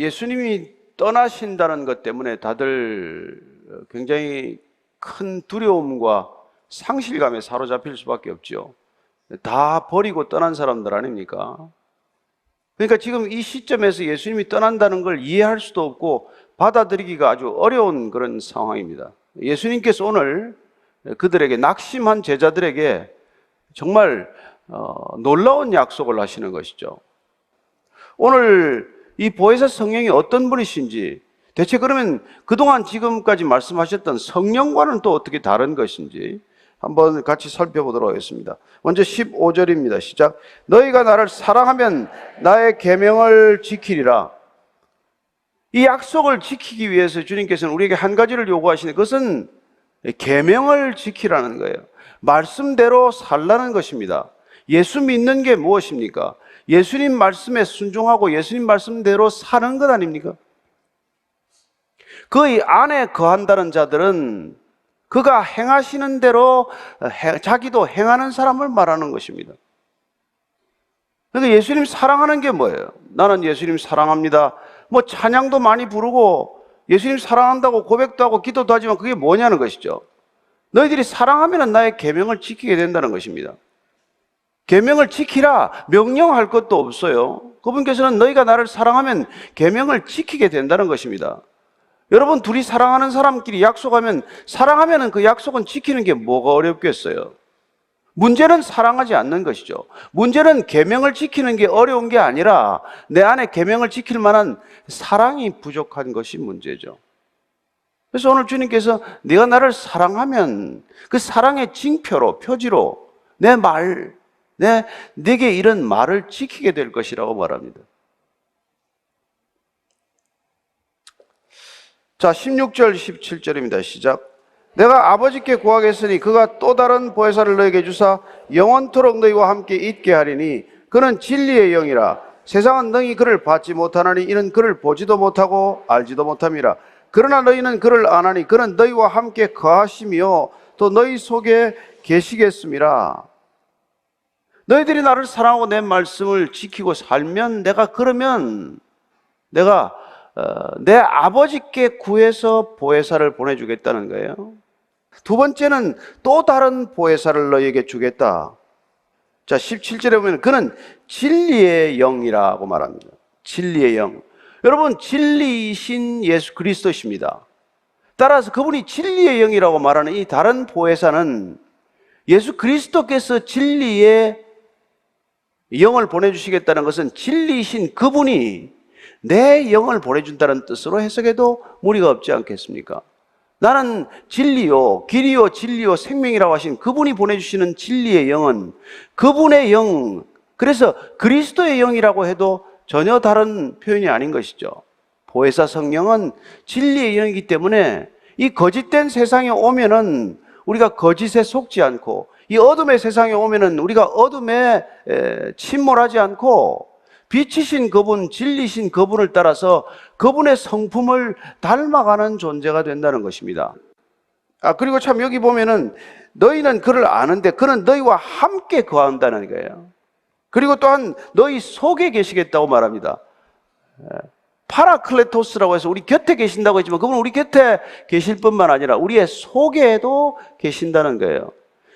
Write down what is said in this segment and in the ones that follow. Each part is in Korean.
예수님이 떠나신다는 것 때문에 다들 굉장히 큰 두려움과 상실감에 사로잡힐 수밖에 없죠. 다 버리고 떠난 사람들 아닙니까? 그러니까 지금 이 시점에서 예수님이 떠난다는 걸 이해할 수도 없고 받아들이기가 아주 어려운 그런 상황입니다. 예수님께서 오늘 그들에게, 낙심한 제자들에게 정말 놀라운 약속을 하시는 것이죠. 오늘 이 보혜사 성령이 어떤 분이신지, 대체 그러면 그동안 지금까지 말씀하셨던 성령과는 또 어떻게 다른 것인지 한번 같이 살펴보도록 하겠습니다. 먼저 15절입니다. 시작. 너희가 나를 사랑하면 나의 계명을 지키리라. 이 약속을 지키기 위해서 주님께서는 우리에게 한 가지를 요구하시는, 그것은 계명을 지키라는 거예요. 말씀대로 살라는 것입니다. 예수 믿는 게 무엇입니까? 예수님 말씀에 순종하고 예수님 말씀대로 사는 것 아닙니까? 그 안에 거한다는 자들은 그가 행하시는 대로 자기도 행하는 사람을 말하는 것입니다. 그러니까 예수님 사랑하는 게 뭐예요? 나는 예수님 사랑합니다. 뭐 찬양도 많이 부르고 예수님 사랑한다고 고백도 하고 기도도 하지만 그게 뭐냐는 것이죠. 너희들이 사랑하면 나의 계명을 지키게 된다는 것입니다. 계명을 지키라, 명령할 것도 없어요. 그분께서는 너희가 나를 사랑하면 계명을 지키게 된다는 것입니다. 여러분, 둘이 사랑하는 사람끼리 약속하면, 사랑하면 그 약속은 지키는 게 뭐가 어렵겠어요? 문제는 사랑하지 않는 것이죠. 문제는 계명을 지키는 게 어려운 게 아니라 내 안에 계명을 지킬 만한 사랑이 부족한 것이 문제죠. 그래서 오늘 주님께서 네가 나를 사랑하면 그 사랑의 징표로, 표지로 내게 이런 말을 지키게 될 것이라고 말합니다. 자, 16절, 17절입니다. 시작. 내가 아버지께 구하겠으니 그가 또 다른 보혜사를 너에게 주사 영원토록 너희와 함께 있게 하리니 그는 진리의 영이라. 세상은 능히 그를 받지 못하나니 이는 그를 보지도 못하고 알지도 못함이라. 그러나 너희는 그를 아나니 그는 너희와 함께 거하시며 또 너희 속에 계시겠음이라. 너희들이 나를 사랑하고 내 말씀을 지키고 살면 내가 내 아버지께 구해서 보혜사를 보내주겠다는 거예요. 두 번째는 또 다른 보혜사를 너희에게 주겠다. 자, 17절에 보면 그는 진리의 영이라고 말합니다. 진리의 영. 여러분, 진리이신 예수 그리스도십니다. 따라서 그분이 진리의 영이라고 말하는 이 다른 보혜사는 예수 그리스도께서 진리의 영을 보내주시겠다는 것은 진리이신 그분이 내 영을 보내준다는 뜻으로 해석해도 무리가 없지 않겠습니까? 나는 진리요, 길이요, 진리요, 생명이라고 하신 그분이 보내주시는 진리의 영은 그분의 영, 그래서 그리스도의 영이라고 해도 전혀 다른 표현이 아닌 것이죠. 보혜사 성령은 진리의 영이기 때문에 이 거짓된 세상에 오면은 우리가 거짓에 속지 않고, 이 어둠의 세상에 오면은 우리가 어둠에 침몰하지 않고 빛이신 그분, 진리신 그분을 따라서 그분의 성품을 닮아가는 존재가 된다는 것입니다. 그리고 참 여기 보면은 너희는 그를 아는데 그는 너희와 함께 거한다는 거예요. 그리고 또한 너희 속에 계시겠다고 말합니다. 파라클레토스라고 해서 우리 곁에 계신다고 했지만 그분은 우리 곁에 계실 뿐만 아니라 우리의 속에도 계신다는 거예요.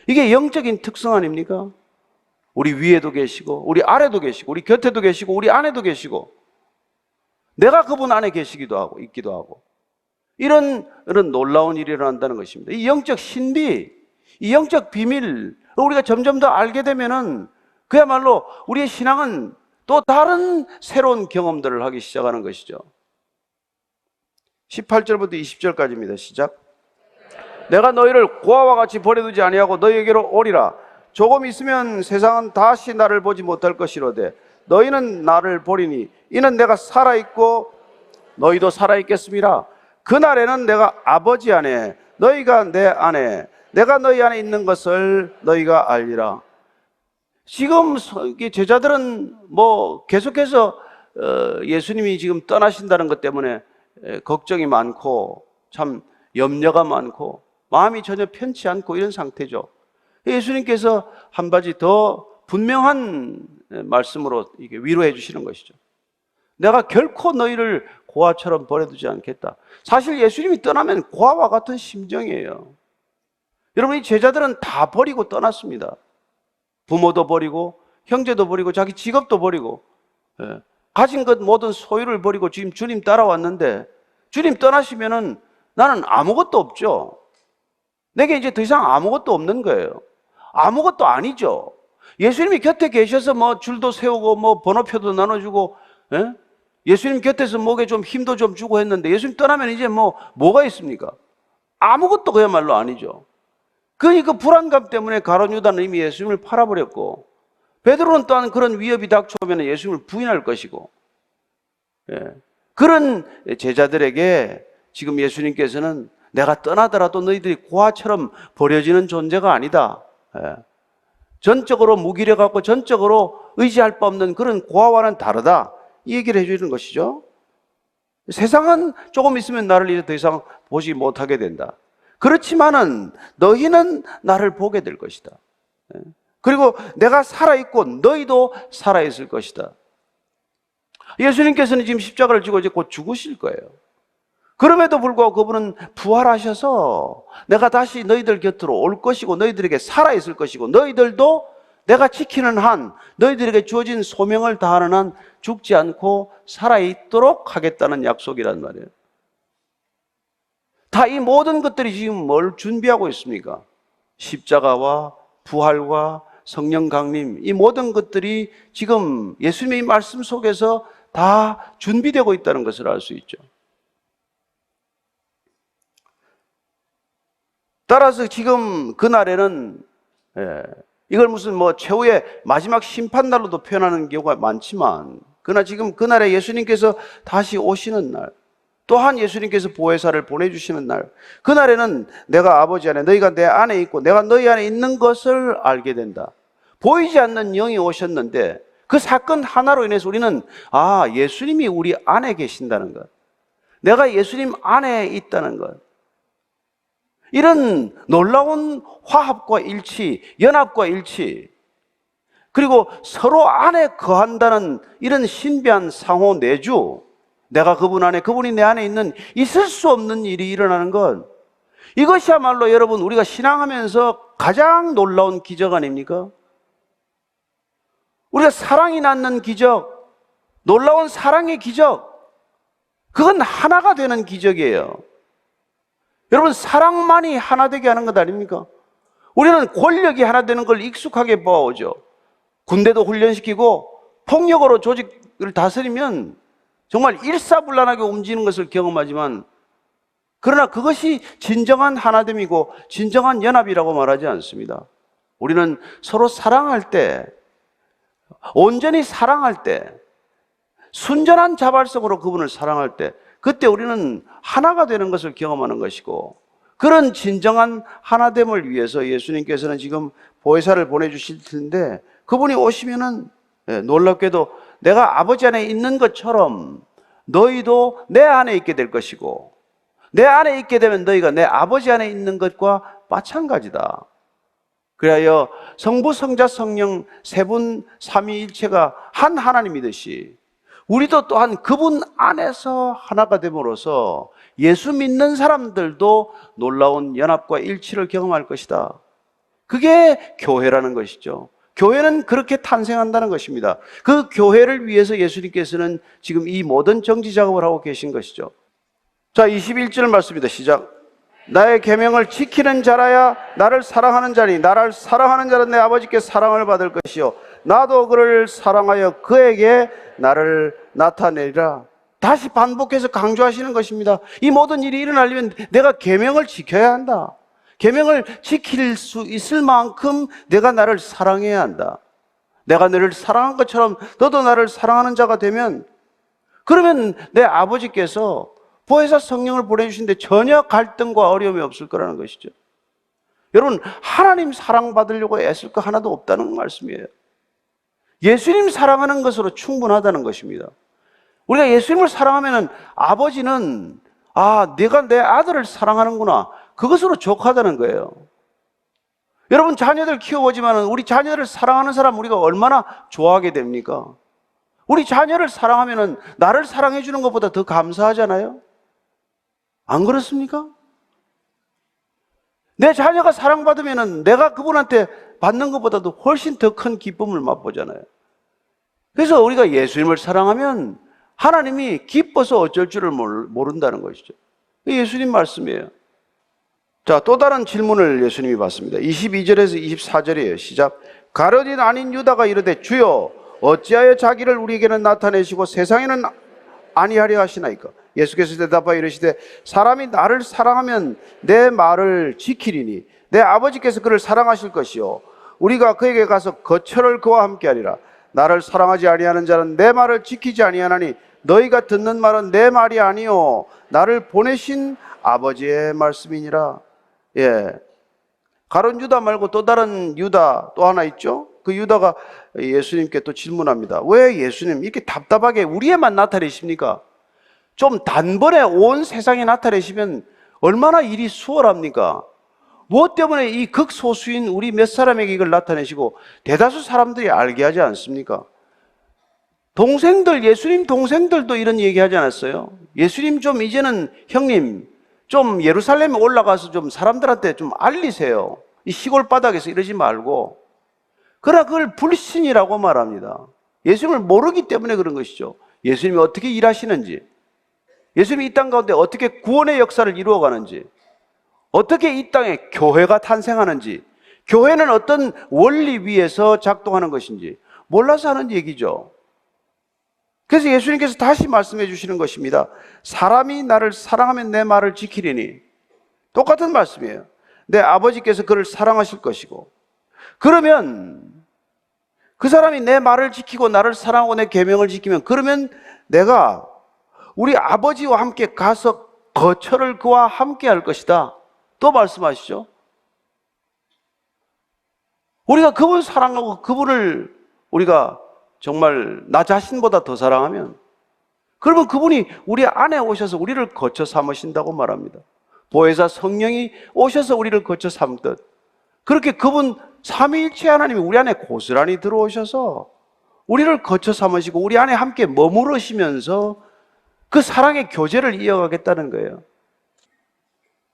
이게 영적인 특성 아닙니까? 우리 위에도 계시고 우리 아래도 계시고 우리 곁에도 계시고 우리 안에도 계시고 내가 그분 안에 계시기도 하고 있기도 하고 이런 놀라운 일이 일어난다는 것입니다. 이 영적 신비, 이 영적 비밀 우리가 점점 더 알게 되면은 그야말로 우리의 신앙은 또 다른 새로운 경험들을 하기 시작하는 것이죠. 18절부터 20절까지입니다. 시작. 내가 너희를 고아와 같이 버려두지 아니하고 너희에게로 오리라. 조금 있으면 세상은 다시 나를 보지 못할 것이로되 너희는 나를 보리니 이는 내가 살아있고 너희도 살아있겠음이라. 그날에는 내가 아버지 안에 너희가 내 안에 내가 너희 안에 있는 것을 너희가 알리라. 지금 제자들은 계속해서 예수님이 지금 떠나신다는 것 때문에 걱정이 많고 참 염려가 많고 마음이 전혀 편치 않고 이런 상태죠. 예수님께서 한 가지 더 분명한 말씀으로 이게 위로해 주시는 것이죠. 내가 결코 너희를 고아처럼 버려두지 않겠다. 사실 예수님이 떠나면 고아와 같은 심정이에요. 여러분, 이 제자들은 다 버리고 떠났습니다. 부모도 버리고 형제도 버리고 자기 직업도 버리고 가진 것 모든 소유를 버리고 지금 주님 따라왔는데, 주님 떠나시면은 나는 아무것도 없죠. 내게 이제 더 이상 아무것도 없는 거예요. 아무것도 아니죠. 예수님이 곁에 계셔서 뭐 줄도 세우고 뭐 번호표도 나눠주고, 예수님 곁에서 목에 좀 힘도 좀 주고 했는데, 예수님 떠나면 이제 뭐가 있습니까? 아무것도 그야말로 아니죠. 그 불안감 때문에 가룟 유다는 이미 예수님을 팔아버렸고, 베드로는 또한 그런 위협이 닥쳐오면 예수님을 부인할 것이고, 그런 제자들에게 지금 예수님께서는 내가 떠나더라도 너희들이 고아처럼 버려지는 존재가 아니다. 전적으로 무기력하고 전적으로 의지할 바 없는 그런 고아와는 다르다. 이 얘기를 해주는 것이죠. 세상은 조금 있으면 나를 이제 더 이상 보지 못하게 된다. 그렇지만은 너희는 나를 보게 될 것이다. 그리고 내가 살아있고 너희도 살아있을 것이다. 예수님께서는 지금 십자가를 지고 이제 곧 죽으실 거예요. 그럼에도 불구하고 그분은 부활하셔서 내가 다시 너희들 곁으로 올 것이고 너희들에게 살아있을 것이고 너희들도 내가 지키는 한, 너희들에게 주어진 소명을 다하는 한 죽지 않고 살아있도록 하겠다는 약속이란 말이에요. 다 이 모든 것들이 지금 뭘 준비하고 있습니까? 십자가와 부활과 성령 강림, 이 모든 것들이 지금 예수님의 말씀 속에서 다 준비되고 있다는 것을 알 수 있죠. 따라서 지금 그날에는 이걸 무슨 최후의 마지막 심판날로도 표현하는 경우가 많지만, 그러나 지금 그날에 예수님께서 다시 오시는 날, 또한 예수님께서 보혜사를 보내주시는 날, 그날에는 내가 아버지 안에, 너희가 내 안에 있고 내가 너희 안에 있는 것을 알게 된다. 보이지 않는 영이 오셨는데 그 사건 하나로 인해서 우리는 예수님이 우리 안에 계신다는 것, 내가 예수님 안에 있다는 것, 이런 놀라운 화합과 일치, 연합과 일치, 그리고 서로 안에 거한다는 이런 신비한 상호 내주, 내가 그분 안에, 그분이 내 안에 있는 있을 수 없는 일이 일어나는 것, 이것이야말로 여러분 우리가 신앙하면서 가장 놀라운 기적 아닙니까? 우리가 사랑이 낳는 기적, 놀라운 사랑의 기적, 그건 하나가 되는 기적이에요. 여러분, 사랑만이 하나 되게 하는 것 아닙니까? 우리는 권력이 하나 되는 걸 익숙하게 봐오죠. 군대도 훈련시키고 폭력으로 조직을 다스리면 정말 일사불란하게 움직이는 것을 경험하지만, 그러나 그것이 진정한 하나됨이고 진정한 연합이라고 말하지 않습니다. 우리는 서로 사랑할 때, 온전히 사랑할 때, 순전한 자발성으로 그분을 사랑할 때, 그때 우리는 하나가 되는 것을 경험하는 것이고, 그런 진정한 하나됨을 위해서 예수님께서는 지금 보혜사를 보내주실 텐데, 그분이 오시면은 놀랍게도 내가 아버지 안에 있는 것처럼 너희도 내 안에 있게 될 것이고, 내 안에 있게 되면 너희가 내 아버지 안에 있는 것과 마찬가지다. 그리하여 성부, 성자, 성령 세 분 삼위일체가 한 하나님이듯이 우리도 또한 그분 안에서 하나가 됨으로써 예수 믿는 사람들도 놀라운 연합과 일치를 경험할 것이다. 그게 교회라는 것이죠. 교회는 그렇게 탄생한다는 것입니다. 그 교회를 위해서 예수님께서는 지금 이 모든 정지 작업을 하고 계신 것이죠. 자, 21절 말씀입니다. 시작. 나의 계명을 지키는 자라야 나를 사랑하는 자니 나를 사랑하는 자는 내 아버지께 사랑을 받을 것이요 나도 그를 사랑하여 그에게 나를 나타내리라. 다시 반복해서 강조하시는 것입니다. 이 모든 일이 일어나려면 내가 계명을 지켜야 한다. 계명을 지킬 수 있을 만큼 내가 나를 사랑해야 한다. 내가 너를 사랑한 것처럼 너도 나를 사랑하는 자가 되면, 그러면 내 아버지께서 보혜사 성령을 보내주시는데 전혀 갈등과 어려움이 없을 거라는 것이죠. 여러분, 하나님 사랑받으려고 애쓸 거 하나도 없다는 말씀이에요. 예수님 사랑하는 것으로 충분하다는 것입니다. 우리가 예수님을 사랑하면 아버지는 내가 내 아들을 사랑하는구나, 그것으로 족하다는 거예요. 여러분, 자녀들 키워보지만 우리 자녀를 사랑하는 사람 우리가 얼마나 좋아하게 됩니까? 우리 자녀를 사랑하면은 나를 사랑해 주는 것보다 더 감사하잖아요. 안 그렇습니까? 내 자녀가 사랑받으면은 내가 그분한테 받는 것보다도 훨씬 더 큰 기쁨을 맛보잖아요. 그래서 우리가 예수님을 사랑하면 하나님이 기뻐서 어쩔 줄을 모른다는 것이죠. 예수님 말씀이에요. 자, 또 다른 질문을 예수님이 받습니다. 22절에서 24절이에요. 시작. 가룟인 아닌 유다가 이르되 주여 어찌하여 자기를 우리에게는 나타내시고 세상에는 아니하려 하시나이까? 예수께서 대답하여 이르시되 사람이 나를 사랑하면 내 말을 지키리니 내 아버지께서 그를 사랑하실 것이요 우리가 그에게 가서 거처를 그와 함께하리라. 나를 사랑하지 아니하는 자는 내 말을 지키지 아니하나니 너희가 듣는 말은 내 말이 아니요 나를 보내신 아버지의 말씀이니라. 예, 가룟 유다 말고 또 다른 유다 또 하나 있죠. 그 유다가 예수님께 또 질문합니다. 왜 예수님 이렇게 답답하게 우리에만 나타내십니까? 좀 단번에 온 세상에 나타내시면 얼마나 일이 수월합니까? 무엇 때문에 이 극소수인 우리 몇 사람에게 이걸 나타내시고 대다수 사람들이 알게 하지 않습니까? 동생들, 예수님 동생들도 이런 얘기 하지 않았어요? 예수님 좀 이제는 형님 좀 예루살렘에 올라가서 좀 사람들한테 좀 알리세요. 이 시골 바닥에서 이러지 말고. 그러나 그걸 불신이라고 말합니다. 예수님을 모르기 때문에 그런 것이죠. 예수님이 어떻게 일하시는지, 예수님이 이 땅 가운데 어떻게 구원의 역사를 이루어가는지, 어떻게 이 땅에 교회가 탄생하는지, 교회는 어떤 원리 위에서 작동하는 것인지 몰라서 하는 얘기죠. 그래서 예수님께서 다시 말씀해 주시는 것입니다. 사람이 나를 사랑하면 내 말을 지키리니. 똑같은 말씀이에요. 내 아버지께서 그를 사랑하실 것이고, 그러면 그 사람이 내 말을 지키고 나를 사랑하고 내 계명을 지키면, 그러면 내가 우리 아버지와 함께 가서 거처를 그와 함께 할 것이다. 또 말씀하시죠. 우리가 그분 사랑하고 그분을 우리가 정말 나 자신보다 더 사랑하면, 그러면 그분이 우리 안에 오셔서 우리를 거처 삼으신다고 말합니다. 보혜사 성령이 오셔서 우리를 거처 삼듯, 그렇게 그분 삼위일체 하나님이 우리 안에 고스란히 들어오셔서 우리를 거처 삼으시고 우리 안에 함께 머무르시면서 그 사랑의 교제를 이어가겠다는 거예요.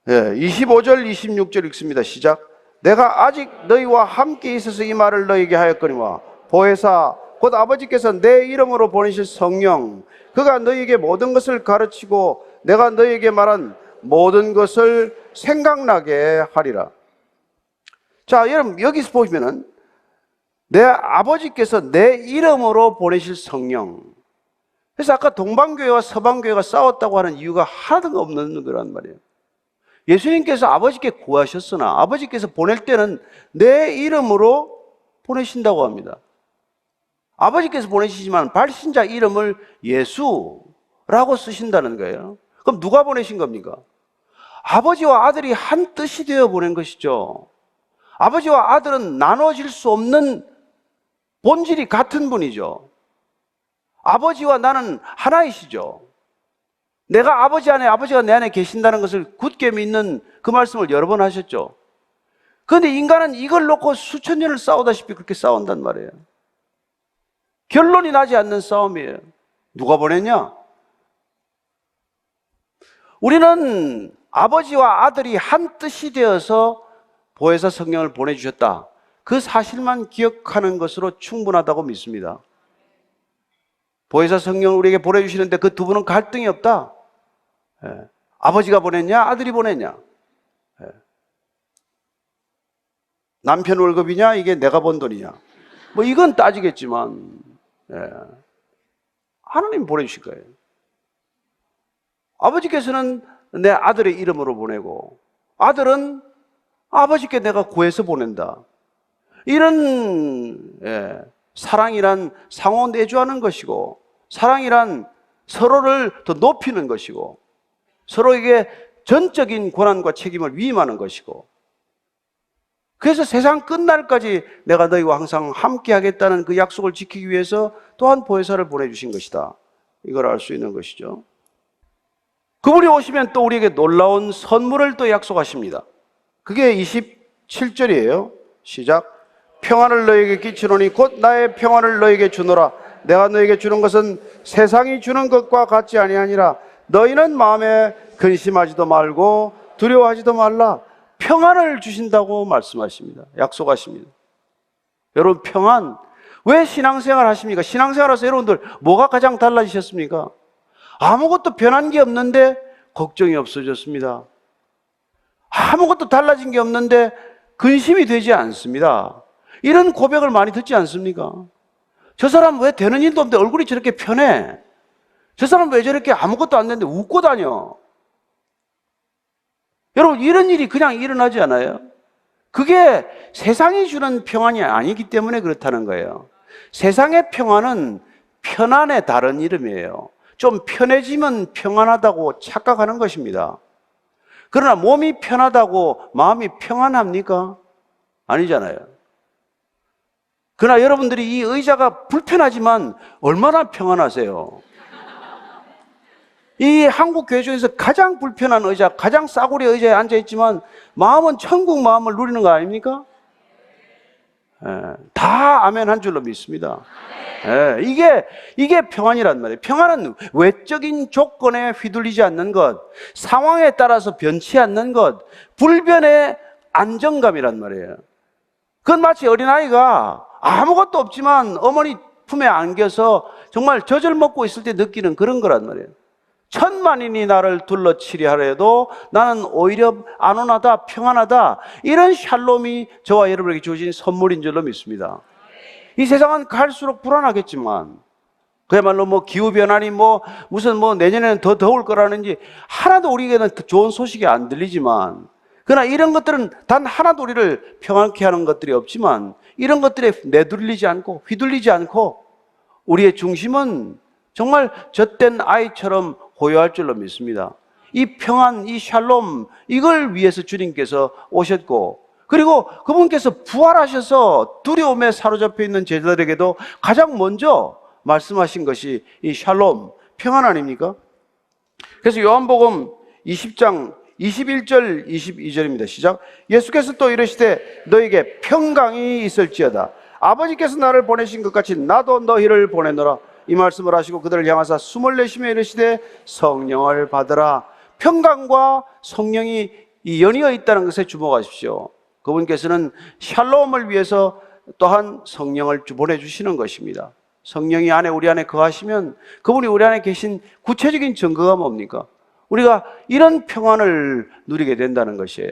예, 25절 26절 읽습니다. 시작. 내가 아직 너희와 함께 있어서 이 말을 너희에게 하였거니와 보혜사 곧 아버지께서 내 이름으로 보내실 성령 그가 너희에게 모든 것을 가르치고 내가 너희에게 말한 모든 것을 생각나게 하리라. 자, 여러분 여기서 보시면은 내 아버지께서 내 이름으로 보내실 성령. 그래서 아까 동방교회와 서방교회가 싸웠다고 하는 이유가 하나도 없는 거란 말이에요. 예수님께서 아버지께 구하셨으나 아버지께서 보낼 때는 내 이름으로 보내신다고 합니다. 아버지께서 보내시지만 발신자 이름을 예수라고 쓰신다는 거예요. 그럼 누가 보내신 겁니까? 아버지와 아들이 한 뜻이 되어 보낸 것이죠. 아버지와 아들은 나눠질 수 없는 본질이 같은 분이죠. 아버지와 나는 하나이시죠. 내가 아버지 안에, 아버지가 내 안에 계신다는 것을 굳게 믿는 그 말씀을 여러 번 하셨죠. 그런데 인간은 이걸 놓고 수천 년을 싸우다시피 그렇게 싸운단 말이에요. 결론이 나지 않는 싸움이에요. 누가 보냈냐? 우리는 아버지와 아들이 한 뜻이 되어서 보혜사 성령을 보내주셨다. 그 사실만 기억하는 것으로 충분하다고 믿습니다. 보혜사 성령을 우리에게 보내주시는데 그 두 분은 갈등이 없다. 예. 아버지가 보냈냐? 아들이 보냈냐? 예. 남편 월급이냐? 이게 내가 번 돈이냐? 뭐 이건 따지겠지만 예. 하나님 보내주실 거예요. 아버지께서는 내 아들의 이름으로 보내고 아들은 아버지께 내가 구해서 보낸다. 이런 사랑이란 상호 내주하는 것이고 사랑이란 서로를 더 높이는 것이고 서로에게 전적인 권한과 책임을 위임하는 것이고 그래서 세상 끝날까지 내가 너희와 항상 함께 하겠다는 그 약속을 지키기 위해서 또한 보혜사를 보내주신 것이다. 이걸 알 수 있는 것이죠. 그분이 오시면 또 우리에게 놀라운 선물을 또 약속하십니다. 그게 27절이에요. 시작. 평안을 너에게 끼치노니 곧 나의 평안을 너에게 주노라. 내가 너에게 주는 것은 세상이 주는 것과 같지 아니하니라. 너희는 마음에 근심하지도 말고 두려워하지도 말라. 평안을 주신다고 말씀하십니다. 약속하십니다. 여러분, 평안. 왜 신앙생활 하십니까? 신앙생활에서 여러분들 뭐가 가장 달라지셨습니까? 아무것도 변한 게 없는데 걱정이 없어졌습니다. 아무것도 달라진 게 없는데 근심이 되지 않습니다. 이런 고백을 많이 듣지 않습니까? 저 사람 왜 되는 일도 없는데 얼굴이 저렇게 편해? 저 사람 왜 저렇게 아무것도 안 되는데 웃고 다녀? 여러분, 이런 일이 그냥 일어나지 않아요? 그게 세상이 주는 평안이 아니기 때문에 그렇다는 거예요. 세상의 평안은 편안의 다른 이름이에요. 좀 편해지면 평안하다고 착각하는 것입니다. 그러나 몸이 편하다고 마음이 평안합니까? 아니잖아요. 그러나 여러분들이 이 의자가 불편하지만 얼마나 평안하세요? 이 한국 교회 중에서 가장 불편한 의자, 가장 싸구려 의자에 앉아있지만 마음은 천국 마음을 누리는 거 아닙니까? 다 아멘 한 줄로 믿습니다. 이게 평안이란 말이에요. 평안은 외적인 조건에 휘둘리지 않는 것, 상황에 따라서 변치 않는 것, 불변의 안정감이란 말이에요. 그건 마치 어린아이가 아무것도 없지만 어머니 품에 안겨서 정말 젖을 먹고 있을 때 느끼는 그런 거란 말이에요. 천만인이 나를 둘러치려 하려도 나는 오히려 안온하다, 평안하다. 이런 샬롬이 저와 여러분에게 주어진 선물인 줄로 믿습니다. 이 세상은 갈수록 불안하겠지만, 그야말로 뭐 기후변화니 무슨 내년에는 더 더울 거라는지 하나도 우리에게는 좋은 소식이 안 들리지만, 그러나 이런 것들은 단 하나도 우리를 평안케 하는 것들이 없지만, 이런 것들에 내둘리지 않고 휘둘리지 않고 우리의 중심은 정말 젖된 아이처럼 고요할 줄로 믿습니다. 이 평안, 이 샬롬, 이걸 위해서 주님께서 오셨고, 그리고 그분께서 부활하셔서 두려움에 사로잡혀 있는 제자들에게도 가장 먼저 말씀하신 것이 이 샬롬, 평안 아닙니까? 그래서 요한복음 20장 21절 22절입니다. 시작. 예수께서 또 이르시되 너에게 평강이 있을지어다. 아버지께서 나를 보내신 것 같이 나도 너희를 보내노라. 이 말씀을 하시고 그들을 향하사 숨을 내쉬며 이르시되 성령을 받으라. 평강과 성령이 연이어 있다는 것에 주목하십시오. 그분께서는 샬롬을 위해서 또한 성령을 보내주시는 것입니다. 성령이 우리 안에 거하시면 그분이 우리 안에 계신 구체적인 증거가 뭡니까? 우리가 이런 평안을 누리게 된다는 것이에요.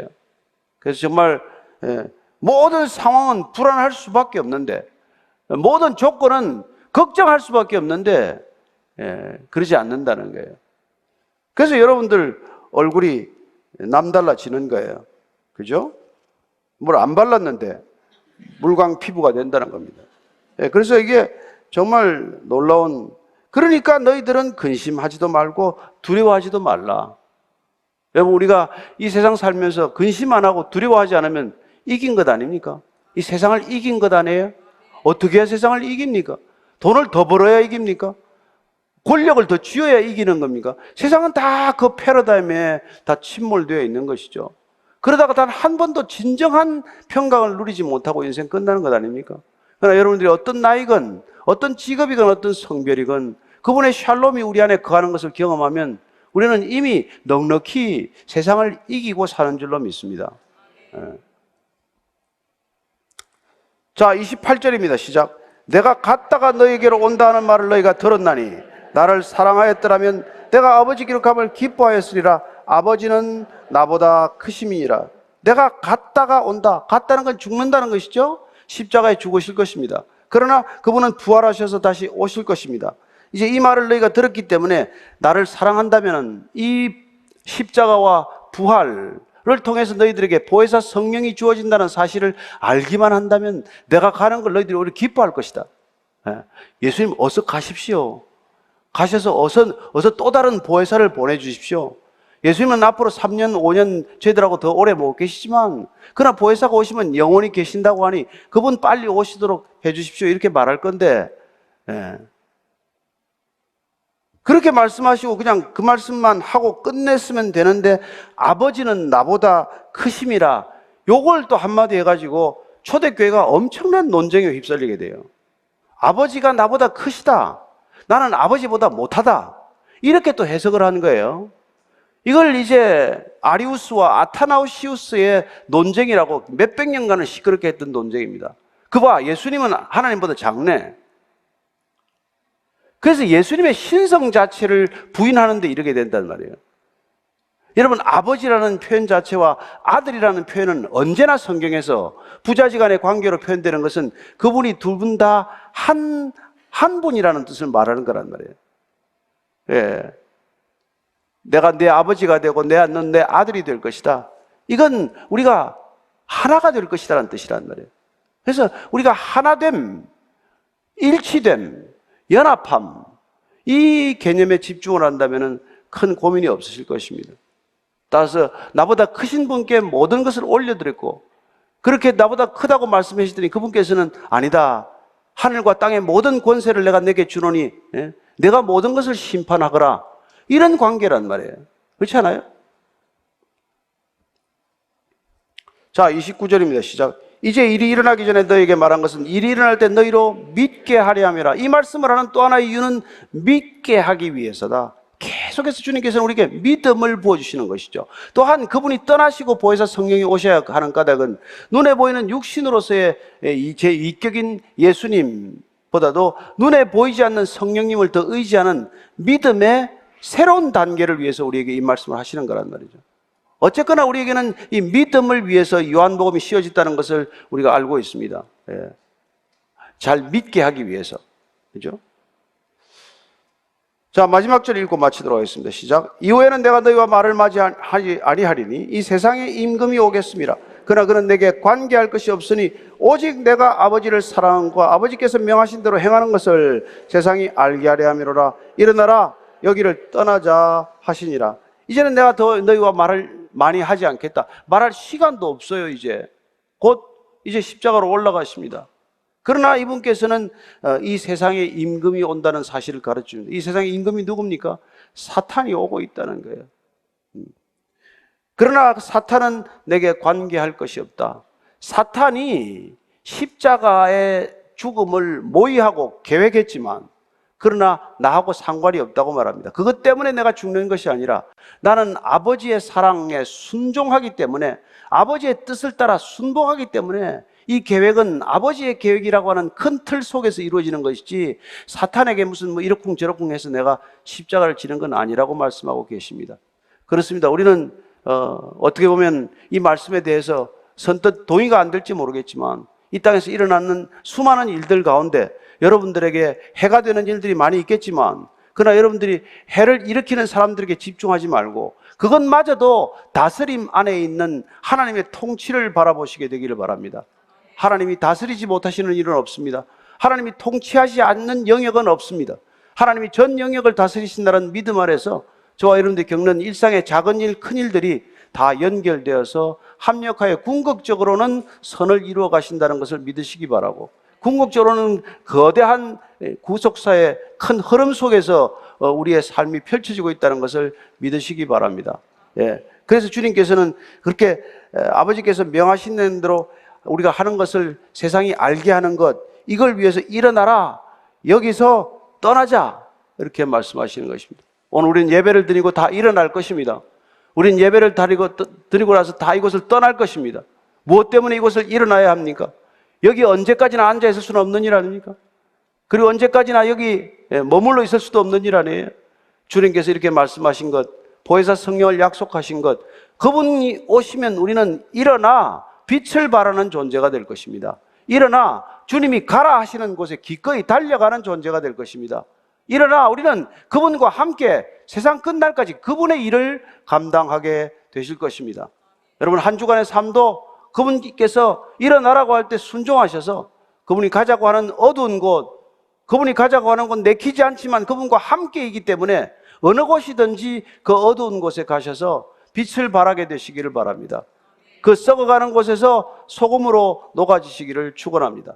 그래서 정말 모든 상황은 불안할 수밖에 없는데, 모든 조건은 걱정할 수밖에 없는데 그러지 않는다는 거예요. 그래서 여러분들 얼굴이 남달라지는 거예요. 그죠? 뭘 안 발랐는데 물광 피부가 된다는 겁니다. 그래서 이게 정말 놀라운, 그러니까 너희들은 근심하지도 말고 두려워하지도 말라. 여러분, 우리가 이 세상 살면서 근심 안 하고 두려워하지 않으면 이긴 것 아닙니까? 이 세상을 이긴 것 아니에요? 어떻게 해야 세상을 이깁니까? 돈을 더 벌어야 이깁니까? 권력을 더 쥐어야 이기는 겁니까? 세상은 다 그 패러다임에 다 침몰되어 있는 것이죠. 그러다가 단 한 번도 진정한 평강을 누리지 못하고 인생 끝나는 것 아닙니까? 그러나 여러분들이 어떤 나이건 어떤 직업이건 어떤 성별이건 그분의 샬롬이 우리 안에 거하는 것을 경험하면 우리는 이미 넉넉히 세상을 이기고 사는 줄로 믿습니다. 자, 28절입니다. 시작. 내가 갔다가 너희에게로 온다 하는 말을 너희가 들었나니 나를 사랑하였더라면 내가 아버지께로 감을 기뻐하였으리라. 아버지는 나보다 크심이니라. 내가 갔다가 온다. 갔다는 건 죽는다는 것이죠. 십자가에 죽으실 것입니다. 그러나 그분은 부활하셔서 다시 오실 것입니다. 이제 이 말을 너희가 들었기 때문에 나를 사랑한다면 이 십자가와 부활을 통해서 너희들에게 보혜사 성령이 주어진다는 사실을 알기만 한다면 내가 가는 걸 너희들이 오히려 기뻐할 것이다. 예수님 어서 가십시오. 가셔서 어서 또 다른 보혜사를 보내주십시오. 예수님은 앞으로 3년, 5년 저희들하고 더 오래 못 계시지만 그러나 보혜사가 오시면 영원히 계신다고 하니 그분 빨리 오시도록 해주십시오. 이렇게 말할 건데 그렇게 말씀하시고 그냥 그 말씀만 하고 끝냈으면 되는데 아버지는 나보다 크심이라 요걸 또 한마디 해가지고 초대교회가 엄청난 논쟁에 휩쓸리게 돼요. 아버지가 나보다 크시다. 나는 아버지보다 못하다. 이렇게 또 해석을 하는 거예요. 이걸 이제 아리우스와 아타나우시우스의 논쟁이라고 몇백 년간을 시끄럽게 했던 논쟁입니다. 그봐, 예수님은 하나님보다 작네. 그래서 예수님의 신성 자체를 부인하는데 이르게 된단 말이에요. 여러분, 아버지라는 표현 자체와 아들이라는 표현은 언제나 성경에서 부자지간의 관계로 표현되는 것은 그분이 두 분 다 한 분이라는 뜻을 말하는 거란 말이에요. 예. 내가 내 아버지가 되고 넌 내 아들이 될 것이다. 이건 우리가 하나가 될 것이다라는 뜻이란 말이에요. 그래서 우리가 하나됨, 일치됨, 연합함, 이 개념에 집중을 한다면 큰 고민이 없으실 것입니다. 따라서 나보다 크신 분께 모든 것을 올려드렸고, 그렇게 나보다 크다고 말씀해 주시더니 그분께서는 아니다. 하늘과 땅의 모든 권세를 내게 주노니 내가 모든 것을 심판하거라. 이런 관계란 말이에요. 그렇지 않아요? 자, 29절입니다. 시작. 이제 일이 일어나기 전에 너에게 말한 것은 일이 일어날 때 너희로 믿게 하려 함이라. 이 말씀을 하는 또 하나의 이유는 믿게 하기 위해서다. 계속해서 주님께서는 우리에게 믿음을 부어주시는 것이죠. 또한 그분이 떠나시고 보혜사 성령이 오셔야 하는 까닭은 눈에 보이는 육신으로서의 제2격인 예수님보다도 눈에 보이지 않는 성령님을 더 의지하는 믿음의 새로운 단계를 위해서 우리에게 이 말씀을 하시는 거란 말이죠. 어쨌거나 우리에게는 이 믿음을 위해서 요한복음이 씌워졌다는 것을 우리가 알고 있습니다. 예. 잘 믿게 하기 위해서. 그죠? 자, 마지막 절 읽고 마치도록 하겠습니다. 시작. 이후에는 내가 너희와 말을 맞이하지 아니하리니 이 세상에 임금이 오겠습니다. 그러나 그는 내게 관계할 것이 없으니 오직 내가 아버지를 사랑하고 아버지께서 명하신 대로 행하는 것을 세상이 알게 하려 함이로라. 일어나라, 여기를 떠나자 하시니라. 이제는 내가 더 너희와 말을 많이 하지 않겠다. 말할 시간도 없어요. 이제 십자가로 올라가십니다. 그러나 이분께서는 이 세상에 임금이 온다는 사실을 가르쳐줍니다. 이 세상에 임금이 누굽니까? 사탄이 오고 있다는 거예요. 그러나 사탄은 내게 관계할 것이 없다. 사탄이 십자가의 죽음을 모의하고 계획했지만 그러나 나하고 상관이 없다고 말합니다. 그것 때문에 내가 죽는 것이 아니라 나는 아버지의 사랑에 순종하기 때문에, 아버지의 뜻을 따라 순복하기 때문에 이 계획은 아버지의 계획이라고 하는 큰 틀 속에서 이루어지는 것이지 사탄에게 무슨 이러쿵저러쿵 해서 내가 십자가를 지는 건 아니라고 말씀하고 계십니다. 그렇습니다. 우리는 어떻게 보면 이 말씀에 대해서 선뜻 동의가 안 될지 모르겠지만 이 땅에서 일어나는 수많은 일들 가운데 여러분들에게 해가 되는 일들이 많이 있겠지만, 그러나 여러분들이 해를 일으키는 사람들에게 집중하지 말고 그것마저도 다스림 안에 있는 하나님의 통치를 바라보시게 되기를 바랍니다. 하나님이 다스리지 못하시는 일은 없습니다. 하나님이 통치하지 않는 영역은 없습니다. 하나님이 전 영역을 다스리신다는 믿음 아래서 저와 여러분들이 겪는 일상의 작은 일, 큰 일들이 다 연결되어서 합력하여 궁극적으로는 선을 이루어 가신다는 것을 믿으시기 바라고, 궁극적으로는 거대한 구속사의 큰 흐름 속에서 우리의 삶이 펼쳐지고 있다는 것을 믿으시기 바랍니다. 예. 그래서 주님께서는 그렇게 아버지께서 명하신 대로 우리가 하는 것을 세상이 알게 하는 것, 이걸 위해서 일어나라, 여기서 떠나자, 이렇게 말씀하시는 것입니다. 오늘 우리는 예배를 드리고 다 일어날 것입니다. 우리는 예배를 드리고 나서 다 이곳을 떠날 것입니다. 무엇 때문에 이곳을 일어나야 합니까? 여기 언제까지나 앉아 있을 수는 없는 일 아닙니까? 그리고 언제까지나 여기 머물러 있을 수도 없는 일 아니에요? 주님께서 이렇게 말씀하신 것, 보혜사 성령을 약속하신 것, 그분이 오시면 우리는 일어나 빛을 발하는 존재가 될 것입니다. 일어나 주님이 가라 하시는 곳에 기꺼이 달려가는 존재가 될 것입니다. 일어나 우리는 그분과 함께 세상 끝날까지 그분의 일을 감당하게 되실 것입니다. 여러분, 한 주간의 삶도 그분께서 일어나라고 할 때 순종하셔서 그분이 가자고 하는 어두운 곳, 그분이 가자고 하는 곳 내키지 않지만 그분과 함께이기 때문에 어느 곳이든지 그 어두운 곳에 가셔서 빛을 발하게 되시기를 바랍니다. 그 썩어가는 곳에서 소금으로 녹아지시기를 축원합니다.